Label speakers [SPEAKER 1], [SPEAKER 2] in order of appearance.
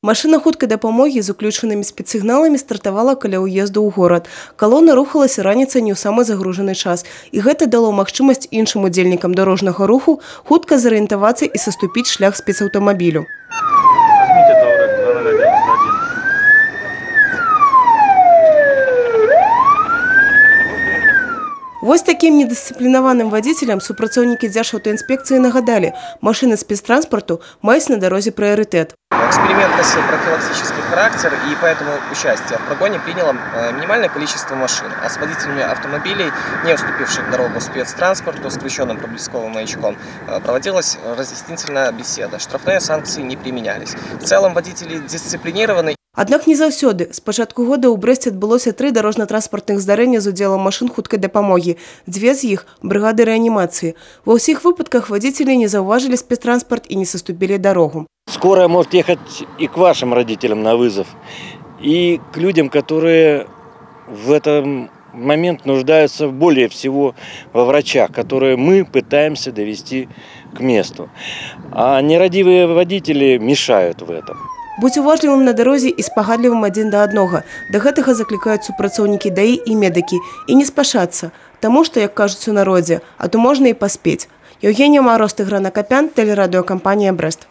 [SPEAKER 1] Машина хуткай дапамогі з уключанымі спецсігналамі стартавала каля ўезду ў горад. Калона рухалася раніцай не ў самы загружаны час. І гэта дало магчымасць іншым удзельнікам дарожнага руху хутка зарыентавацца і саступіць шлях спецаўтамабілю. Вось таким недисциплинованным водителям супрацоўнікі Дзяржаўтаінспекцыі нагадали, машины спецтранспорту маюць на дорозе приоритет.
[SPEAKER 2] Эксперимент носил профилактический характер, и поэтому участие в прогоне приняло минимальное количество машин. А с водителями автомобилей, не уступивших дорогу спецтранспорту, с включенным проблесковым маячком, проводилась разъяснительная беседа. Штрафные санкции не применялись. В целом водители дисциплинированы.
[SPEAKER 1] Аднак не заўсёды. З пачатку года ў Брэсце адбылося 3 дарожна-транспартных здарэння з удзелам машин хуткай дапамогі. 2 з іх – бригады реанимации. Во ўсіх выпадках водители не заўважили спецтранспорт и не соступили дорогу.
[SPEAKER 3] Скорая может ехать и к вашим родителям на вызов, и к людям, которые в этом момент нуждаются более всего во врачах, которые мы пытаемся довести к месту. А нерадивые водители мешают в этом.
[SPEAKER 1] Будь уважлівым на дарозе і спагадлівым адзін да аднога. Да гэтага заклікаюць супрацоўнікі ДАІ і медыкі. І не спашацца, таму што, як кажуць у народзе, а то можна і паспець. Евгения Мороз, Тыгран Акопян, телерадиокомпания «Брест».